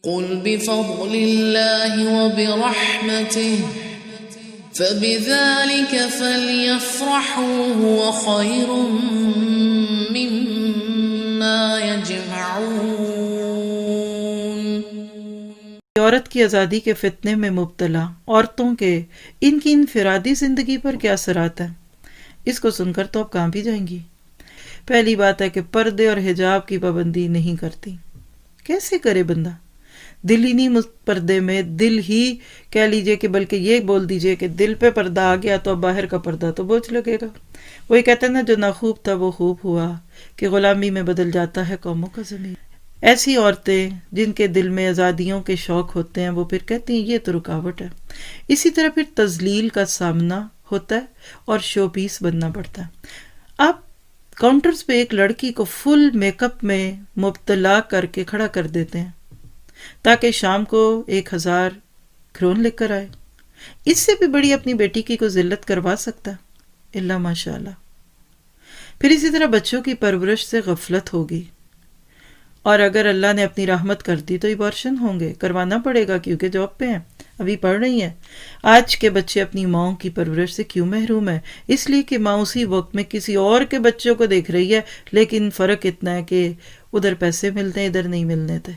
قل بفضل اللہ وبرحمته فبذلك فليفرحوا هو خير مما يجمعون۔ عورت کی آزادی کے فتنے میں مبتلا عورتوں کے ان کی انفرادی زندگی پر کیا اثرات ہیں، اس کو سن کر تو آپ کہاں بھی جائیں گی۔ پہلی بات ہے کہ پردے اور حجاب کی پابندی نہیں کرتی۔ کیسے کرے بندہ؟ دل ہی نہیں پردے میں، دل ہی کہہ لیجئے کہ بلکہ یہ بول دیجئے کہ دل پہ پردہ آ گیا تو اب باہر کا پردہ تو بوجھ لگے گا۔ وہی کہتے ہیں نا، جو نہ خوب تھا وہ خوب ہوا، کہ غلامی میں بدل جاتا ہے قوموں کا ضمیر۔ ایسی عورتیں جن کے دل میں آزادیوں کے شوق ہوتے ہیں وہ پھر کہتی ہیں یہ تو رکاوٹ ہے۔ اسی طرح پھر تذلیل کا سامنا ہوتا ہے اور شو پیس بننا پڑتا ہے۔ آپ کاؤنٹرز پہ ایک لڑکی کو فل میک اپ میں مبتلا کر کے کھڑا کر دیتے ہیں تاکہ شام کو 1000 کرون لے کر آئے۔ اس سے بھی بڑی اپنی بیٹی کی کو ذلت کروا سکتا ہے؟ اللہ ماشاء اللہ۔ پھر اسی طرح بچوں کی پرورش سے غفلت ہوگی، اور اگر اللہ نے اپنی رحمت کر دی تو ایبارشن ہوں گے، کروانا پڑے گا کیونکہ جاب پہ ہیں، ابھی پڑھ رہی ہیں۔ آج کے بچے اپنی ماں کی پرورش سے کیوں محروم ہیں؟ اس لیے کہ ماں اسی وقت میں کسی اور کے بچوں کو دیکھ رہی ہے، لیکن فرق اتنا ہے کہ ادھر پیسے ملتے ہیں ادھر نہیں ملنے تھے۔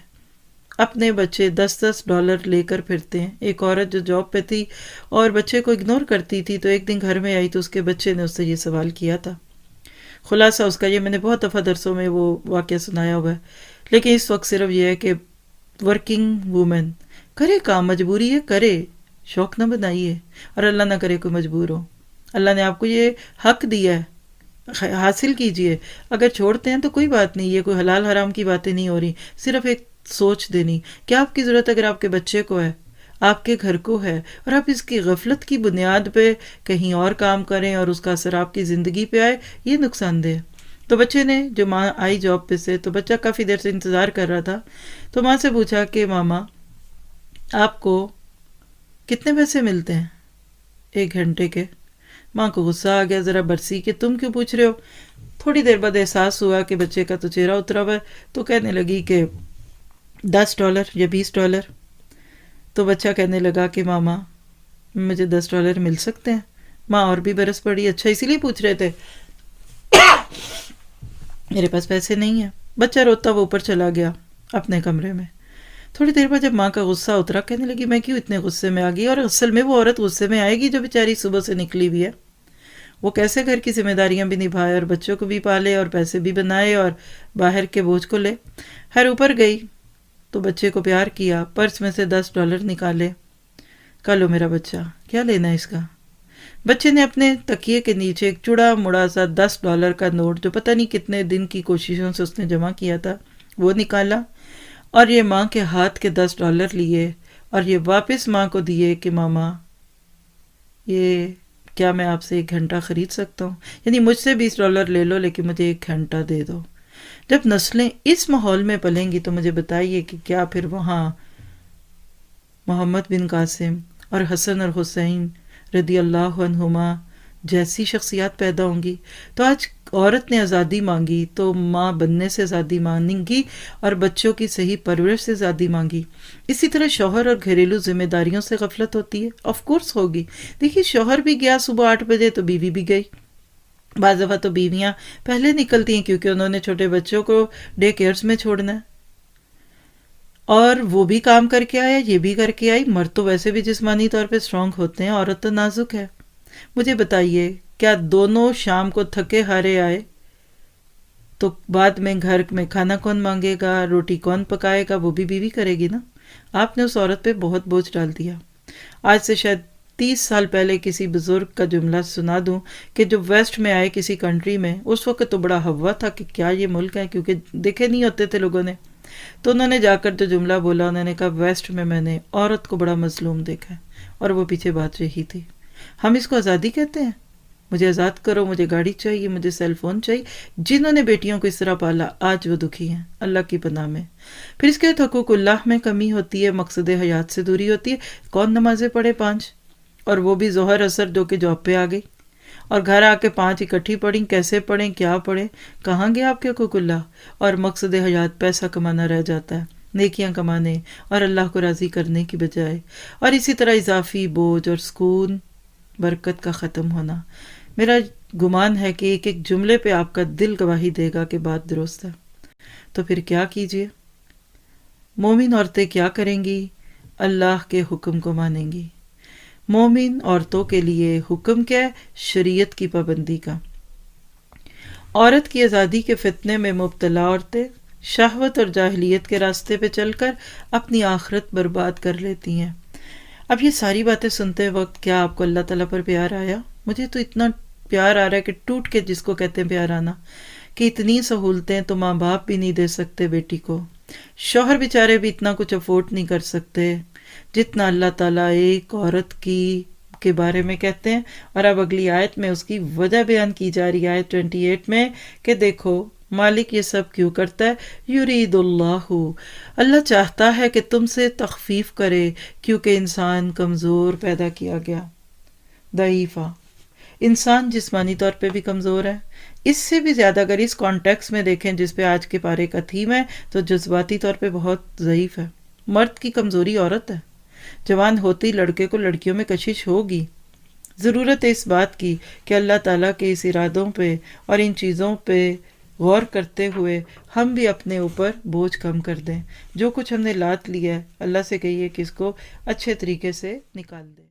اپنے بچے $10 لے کر پھرتے ہیں۔ ایک عورت جو جاب پہ تھی اور بچے کو اگنور کرتی تھی تو ایک دن گھر میں آئی تو اس کے بچے نے اس سے یہ سوال کیا تھا۔ خلاصہ اس کا یہ میں نے بہت دفعہ درسوں میں وہ واقعہ سنایا ہوا ہے، لیکن اس وقت صرف یہ ہے کہ ورکنگ وومن کرے کام، مجبوری ہے کرے، شوق نہ بنائیے، اور اللہ نہ کرے کوئی مجبور ہو۔ اللہ نے آپ کو یہ حق دیا ہے، حاصل کیجئے۔ اگر چھوڑتے ہیں تو کوئی بات نہیں، یہ کوئی حلال حرام کی باتیں نہیں ہو رہی، صرف ایک سوچ دینی کہ آپ کی ضرورت اگر آپ کے بچے کو ہے، آپ کے گھر کو ہے، اور آپ اس کی غفلت کی بنیاد پہ کہیں اور کام کریں اور اس کا اثر آپ کی زندگی پہ آئے، یہ نقصان دہ ہے۔ تو بچے نے جو ماں آئی جاب پہ سے تو بچہ کافی دیر سے انتظار کر رہا تھا، تو ماں سے پوچھا کہ ماما آپ کو کتنے پیسے ملتے ہیں 1 گھنٹے کے؟ ماں کو غصہ آ گیا ذرا برسی کہ تم کیوں پوچھ رہے ہو؟ تھوڑی دیر بعد احساس ہوا کہ بچے کا تو چہرہ اترا ہوا ہے، تو کہنے لگی کہ $10 یا $20۔ تو بچہ کہنے لگا کہ ماما مجھے $10 مل سکتے ہیں؟ ماں اور بھی برس پڑی، اچھا اسی لیے پوچھ رہے تھے؟ میرے پاس پیسے نہیں ہیں۔ بچہ روتا وہ اوپر چلا گیا اپنے کمرے میں۔ تھوڑی دیر بعد جب ماں کا غصہ اترا، کہنے لگی میں کیوں اتنے غصے میں آ گئی؟ اور اصل میں وہ عورت غصے میں آئے گی جو بیچاری صبح سے نکلی ہوئی ہے، وہ کیسے گھر کی ذمہ داریاں بھی نبھائے اور بچوں کو بھی پالے اور پیسے بھی بنائے اور باہر کے بوجھ کو لے۔ خیر اوپر گئی تو بچے کو پیار کیا، پرس میں سے $10 نکالے، کہا لو میرا بچہ، کیا لینا ہے اس کا؟ بچے نے اپنے تکیے کے نیچے ایک چڑا مڑا سا $10 کا نوٹ جو پتہ نہیں کتنے دن کی کوششوں سے اس نے جمع کیا تھا وہ نکالا، اور یہ ماں کے ہاتھ کے $10 لیے اور یہ واپس ماں کو دیے کہ ماما یہ کیا میں آپ سے 1 گھنٹہ خرید سکتا ہوں؟ یعنی مجھ سے $20 لے لو لیکن مجھے 1 گھنٹہ دے دو۔ جب نسلیں اس ماحول میں پلیں گی تو مجھے بتائیے کہ کیا پھر وہاں محمد بن قاسم اور حسن اور حسین رضی اللہ عنہما جیسی شخصیات پیدا ہوں گی۔ تو آج عورت نے آزادی مانگی تو ماں بننے سے آزادی مانگیں گی اور بچوں کی صحیح پرورش سے آزادی مانگی۔ اسی طرح شوہر اور گھریلو ذمہ داریوں سے غفلت ہوتی ہے، آف کورس ہوگی۔ دیکھیے شوہر بھی گیا صبح 8 بجے تو بیوی بھی گئی۔ بعض دفعہ تو بیویاں پہلے نکلتی ہیں کیونکہ انہوں نے چھوٹے بچوں کو ڈے کیئرز میں چھوڑنا ہے، اور وہ بھی کام کر کے آیا یہ بھی کر کے آئی۔ مرد تو ویسے بھی جسمانی طور پہ اسٹرانگ ہوتے ہیں، عورت تو نازک ہے۔ مجھے بتائیے کیا دونوں شام کو تھکے ہارے آئے تو بعد میں گھر میں کھانا کون مانگے گا، روٹی کون پکائے گا؟ وہ بھی بیوی کرے گی نا۔ آپ نے اس عورت پہ بہت بوجھ ڈال دیا۔ آج سے شاید 30 سال پہلے کسی بزرگ کا جملہ سنا دوں کہ جو ویسٹ میں آئے کسی کنٹری میں، اس وقت تو بڑا ہوا تھا کہ کیا یہ ملک ہے، کیونکہ دیکھے نہیں ہوتے تھے لوگوں نے۔ تو انہوں نے جا کر جو جملہ بولا، انہوں نے کہا ویسٹ میں نے عورت کو بڑا مظلوم دیکھا ہے، اور وہ پیچھے بات یہی تھی۔ ہم اس کو آزادی کہتے ہیں؟ مجھے آزاد کرو، مجھے گاڑی چاہیے، مجھے سیل فون چاہیے۔ جنہوں نے بیٹیوں کو اس طرح پالا آج وہ دکھی ہیں اللہ کی پناہ میں۔ پھر اس کے بعد حقوق اللہ میں کمی ہوتی ہے، مقصد حیات سے دوری ہوتی ہے۔ کون نمازیں پڑھے 5، اور وہ بھی ظہر اثر جو کہ جاب پہ آ گئی، اور گھر آ کے 5 اکٹھی پڑھیں، کیسے پڑھیں، کیا پڑھیں؟ کہاں گیا آپ کے حقوق اللہ؟ اور مقصد حیات پیسہ کمانا رہ جاتا ہے۔ نیکیاں کمانے اور اللہ کو راضی کرنے کی بجائے، اور اسی طرح اضافی بوجھ اور سکون برکت کا ختم ہونا۔ میرا گمان ہے کہ ایک ایک جملے پہ آپ کا دل گواہی دے گا کہ بات درست ہے۔ تو پھر کیا کیجئے؟ مومن عورتیں کیا کریں گی؟ اللہ کے حکم کو مانیں گی۔ مومن عورتوں کے لیے حکم کیا ہے؟ شریعت کی پابندی کا۔ عورت کی آزادی کے فتنے میں مبتلا عورتیں شہوت اور جاہلیت کے راستے پہ چل کر اپنی آخرت برباد کر لیتی ہیں۔ اب یہ ساری باتیں سنتے وقت کیا آپ کو اللہ تعالیٰ پر پیار آیا؟ مجھے تو اتنا پیار آ رہا ہے کہ ٹوٹ کے جس کو کہتے ہیں پیار آنا، کہ اتنی سہولتیں تو ماں باپ بھی نہیں دے سکتے بیٹی کو، شوہر بیچارے بھی اتنا کچھ افورڈ نہیں کر سکتے جتنا اللہ تعالیٰ ایک عورت کی کے بارے میں کہتے ہیں۔ اور اب اگلی آیت میں اس کی وجہ بیان کی جا رہی ہے، آیت 28 میں، کہ دیکھو مالک یہ سب کیوں کرتا ہے؟ یرید اللہ، اللہ چاہتا ہے کہ تم سے تخفیف کرے، کیونکہ انسان کمزور پیدا کیا گیا، ضعیفہ انسان جسمانی طور پہ بھی کمزور ہے، اس سے بھی زیادہ اگر اس کانٹیکس میں دیکھیں جس پہ آج کے پارے کا تھیم ہے، تو جذباتی طور پہ بہت ضعیف ہے۔ مرد کی کمزوری عورت ہے، جوان ہوتی لڑکے کو لڑکیوں میں کشش ہوگی۔ ضرورت ہے اس بات کی کہ اللہ تعالیٰ کے اس ارادوں پہ اور ان چیزوں پہ غور کرتے ہوئے ہم بھی اپنے اوپر بوجھ کم کر دیں۔ جو کچھ ہم نے لاد لیا ہے، اللہ سے کہیے کہ اس کو اچھے طریقے سے نکال دیں۔